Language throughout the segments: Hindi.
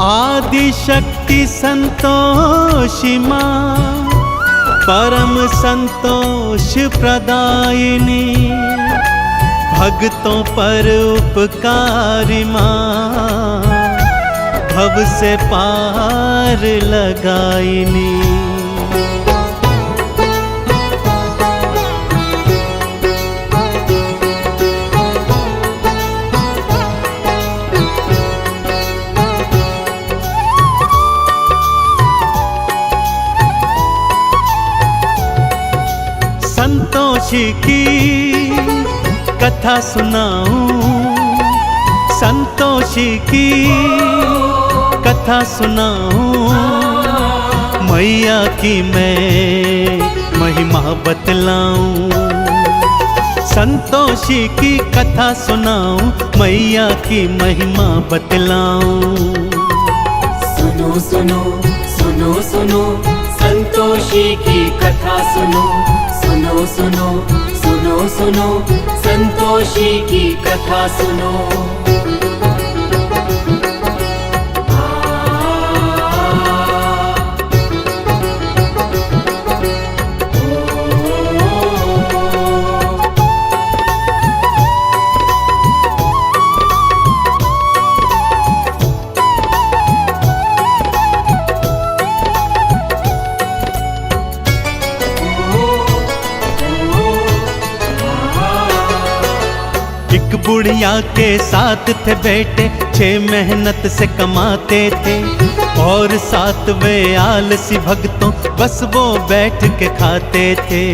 आदि शक्ति संतोषी माँ, परम संतोष प्रदायिनी, भक्तों पर उपकारी माँ, भव से पार लगाइनी। संतोषी की कथा सुनाऊं, संतोषी की कथा सुनाऊं, मैया की मैं महिमा बतलाऊं। संतोषी की कथा सुनाऊं, मैया की महिमा बतलाऊं। सुनो सुनो सुनो सुनो संतोषी की कथा सुनो, सुनो सुनो सुनो सुनो संतोषी की कथा सुनो। एक बुढ़िया के साथ थे बेटे, 6 मेहनत से कमाते थे, और 7 वे आलसी भक्तों बस वो बैठ के खाते थे।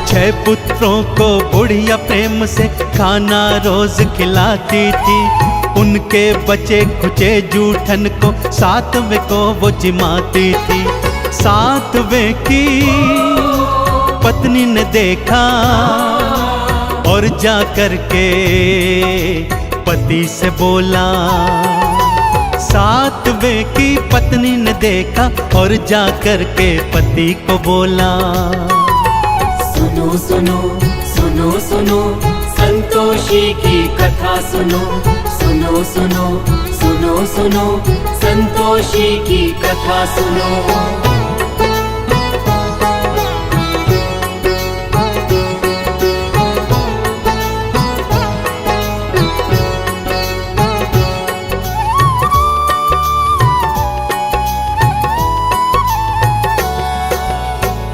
छह पुत्रों को बुढ़िया प्रेम से खाना रोज खिलाती थी, उनके बचे खुचे जूठन को 7वें को वो जिमाती थी। 7वें की पत्नी ने देखा और जा कर के पति से बोला। 7वें की पत्नी ने देखा और जा कर के पति को बोला। सुनो सुनो सुनो सुनो संतोषी की कथा सुनो, सुनो सुनो सुनो सुनो संतोषी की कथा सुनो।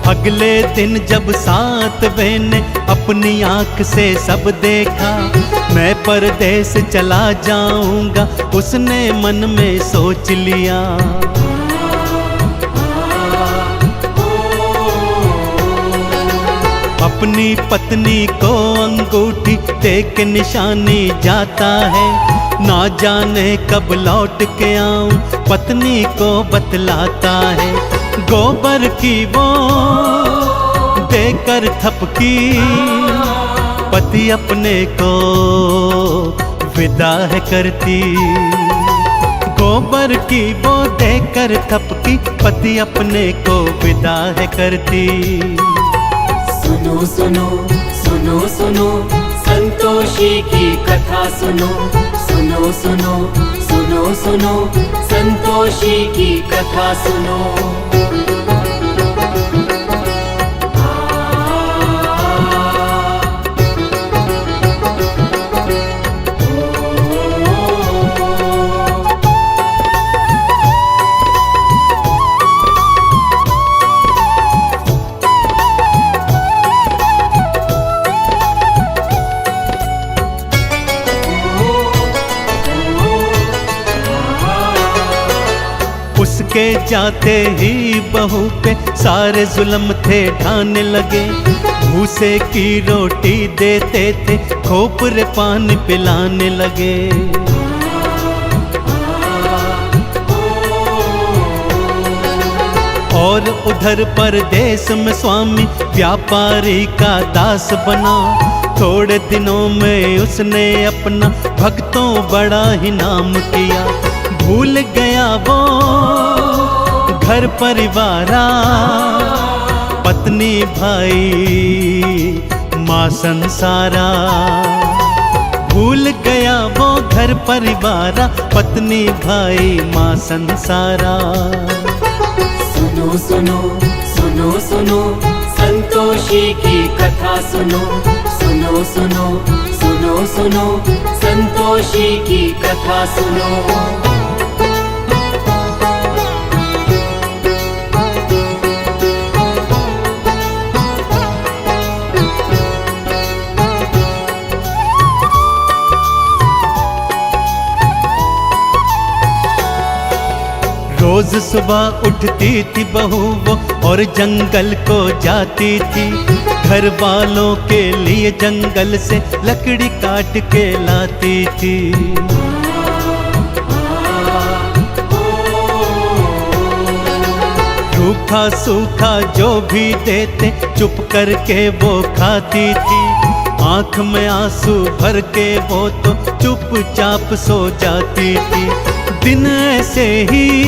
अगले दिन जब 7वें ने अपनी आंख से सब देखा, मैं परदेस चला जाऊंगा उसने मन में सोच लिया। अपनी पत्नी को अंगूठी दे के निशानी जाता है, ना जाने कब लौट के आऊं पत्नी को बतलाता है। गोबर की वो देकर थपकी, पति अपने को विदा है करती। गोबर की वो देकर थपकी, पति अपने को विदा है करती। सुनो सुनो सुनो सुनो संतोषी की कथा सुनो, सुनो सुनो सुनो सुनो संतोषी की कथा सुनो। उसके जाते ही बहू पे सारे जुल्म थे ढाने लगे, भूसे की रोटी देते थे, खोपरे पानी पिलाने लगे। और उधर परदेश में स्वामी व्यापारी का दास बना, थोड़े दिनों में उसने अपना भक्तों बड़ा ही नाम किया। भूल गया वो घर परिवारा, पत्नी भाई माँ संसारा। भूल गया वो घर परिवारा, पत्नी भाई माँ संसारा। सुनो सुनो सुनो सुनो संतोषी की कथा सुनो, सुनो सुनो सुनो सुनो संतोषी की कथा सुनो। रोज सुबह उठती थी बहू वो और जंगल को जाती थी, घर वालों के लिए जंगल से लकड़ी काट के लाती थी। रूखा सूखा जो भी देते चुप करके वो खाती थी, आंख में आंसू भर के वो तो चुपचाप सो जाती थी। दिन ऐसे ही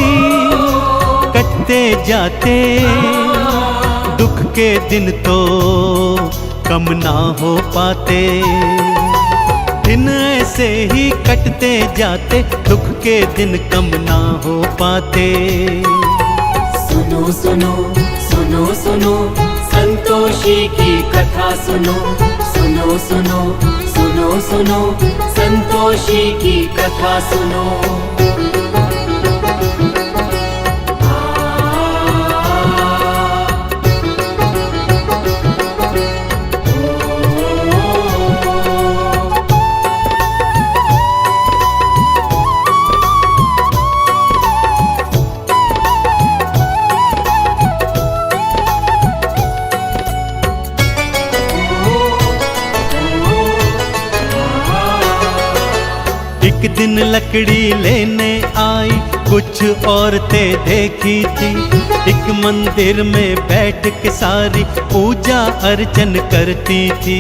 कटते जाते, दुख के दिन तो कम ना हो पाते। दिन ऐसे ही कटते जाते, दुख के दिन कम ना हो पाते। सुनो सुनो सुनो सुनो संतोषी की कथा सुनो, सुनो सुनो सुनो सुनो संतोषी की कथा सुनो। एक दिन लकड़ी लेने आई कुछ औरतें देखी थी, एक मंदिर में बैठ के सारी पूजा अर्चन करती थी।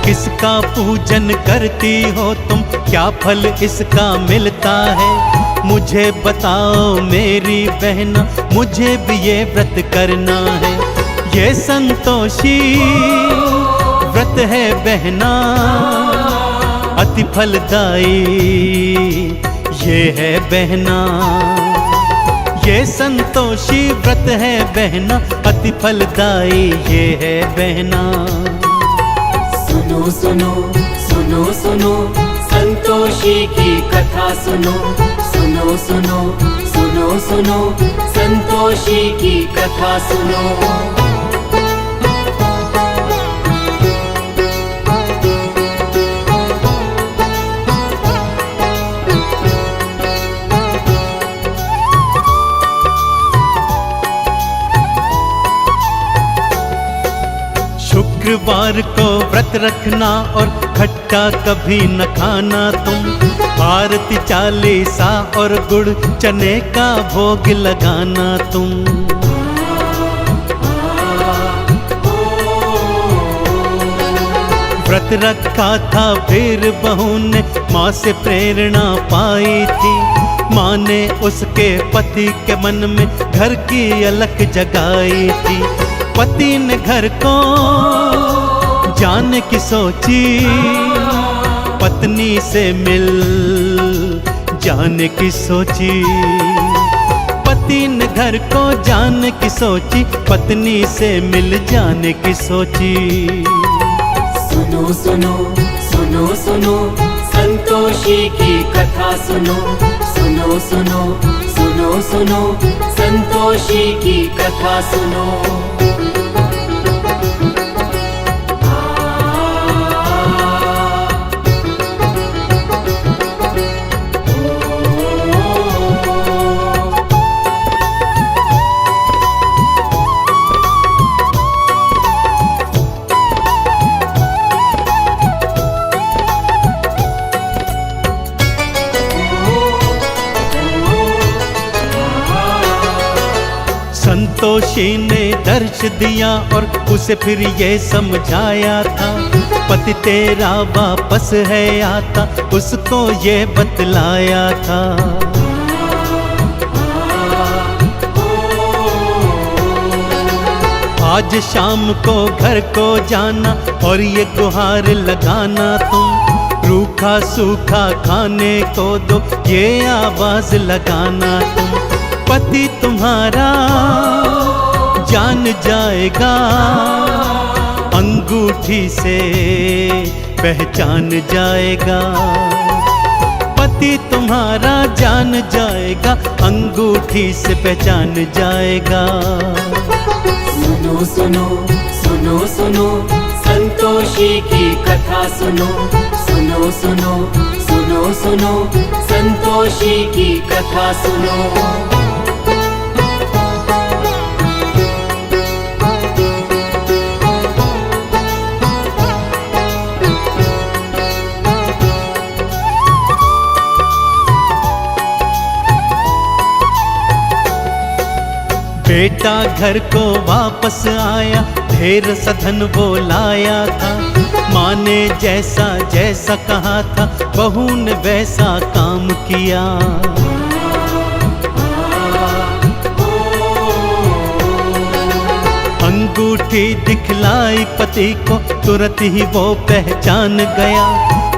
किसका पूजन करती हो तुम, क्या फल इसका मिलता है? मुझे बताओ मेरी बहना, मुझे भी ये व्रत करना है। ये संतोषी व्रत है बहना, अति फलदायी ये है बहना। ये संतोषी व्रत है बहना, अति फलदायी ये है बहना। सुनो सुनो सुनो सुनो संतोषी की कथा सुनो, सुनो सुनो सुनो सुनो संतोषी की कथा सुनो। शुक्रवार को व्रत रखना और खट्टा कभी न खाना तुम, आरती चालीसा और गुड़ चने का भोग लगाना तुम। व्रत रखा था फिर बहू ने माँ से प्रेरणा पाई थी, माँ ने उसके पति के मन में घर की अलख जगाई थी। पति ने घर को जाने की सोची, पत्नी से मिल जाने की सोची। पति ने घर को जाने की सोची, पत्नी से मिल जाने की सोची। सुनो सुनो सुनो सुनो संतोषी की कथा सुनो, सुनो सुनो सुनो सुनो संतोषी की कथा सुनो। संतोषी ने दर्श दिया और उसे फिर ये समझाया था, पति तेरा वापस है आता, उसको ये बतलाया था। आज शाम को घर को जाना और ये गुहार लगाना तुम, रूखा सूखा खाने को दो ये आवाज लगाना तुम। पति तुम्हारा जान जाएगा, अंगूठी से पहचान जाएगा। पति तुम्हारा जान जाएगा, अंगूठी से पहचान जाएगा। सुनो सुनो सुनो सुनो संतोषी की कथा सुनो, सुनो सुनो सुनो सुनो संतोषी की कथा सुनो। बेटा घर को वापस आया, ढेर सधन वो लाया था। माँ ने जैसा जैसा कहा था, बहू ने वैसा काम किया। अंगूठी दिखलाई पति को, तुरंत ही वो पहचान गया।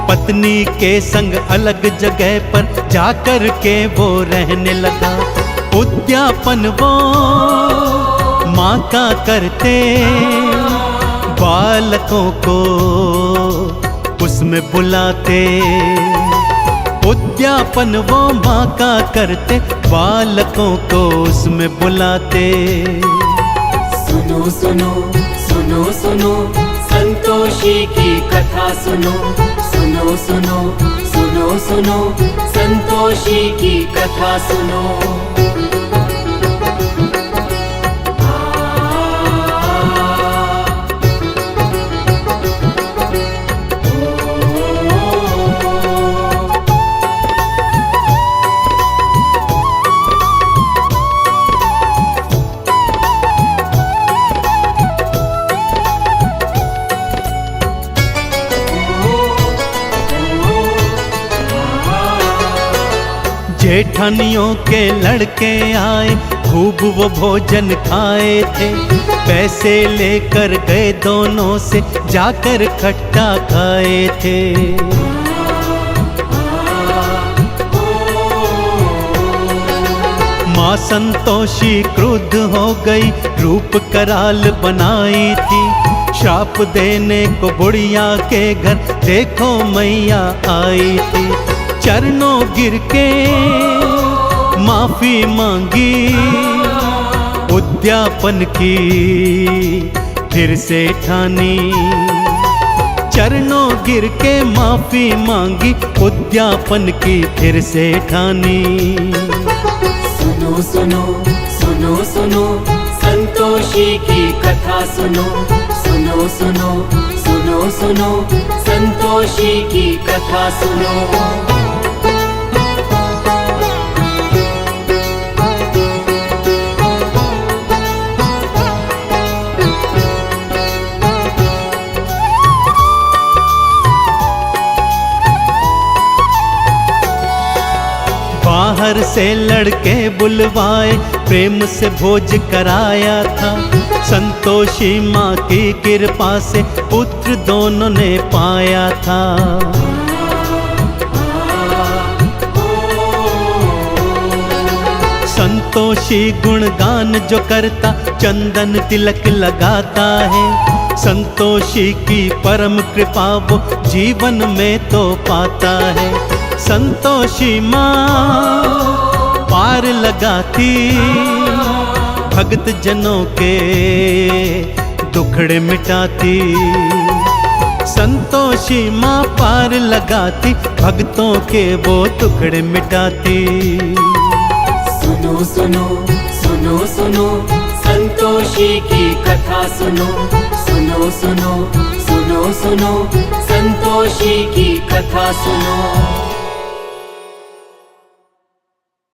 पत्नी के संग अलग जगह पर जाकर के वो रहने लगा। उद्यापन वो माँ का करते, बालकों को उसमें बुलाते। उद्यापन वो माँ का करते, बालकों को उसमें बुलाते। सुनो सुनो सुनो सुनो संतोषी की कथा सुनो, सुनो सुनो सुनो सुनो संतोषी की कथा सुनो। जेठानियों के लड़के आए, खूब वो भोजन खाए थे। पैसे लेकर गए दोनों से, जाकर खट्टा खाए थे। माँ संतोषी क्रुद्ध हो गई, रूप कराल बनाई थी। श्राप देने को बुढ़िया के घर देखो मैया आई थी। चरणों गिर के माफी मांगी, उद्यापन की फिर से ठानी। चरणों गिर के माफी मांगी, उद्यापन की फिर से ठानी। सुनो सुनो सुनो सुनो संतोषी की कथा सुनो, सुनो सुनो सुनो सुनो संतोषी की कथा सुनो। बाहर से लड़के बुलवाए, प्रेम से भोज कराया था। संतोषी माँ की कृपा से पुत्र दोनों ने पाया था। संतोषी गुणगान जो करता, चंदन तिलक लगाता है। संतोषी की परम कृपा वो जीवन में तो पाता है। संतोषी माँ पार लगाती, भक्त जनों के दुखड़े मिटाती। संतोषी माँ पार लगाती, भक्तों के वो टुकड़े मिटाती। सुनो सुनो सुनो सुनो संतोषी की कथा सुनो, सुनो सुनो सुनो सुनो संतोषी की कथा सुनो।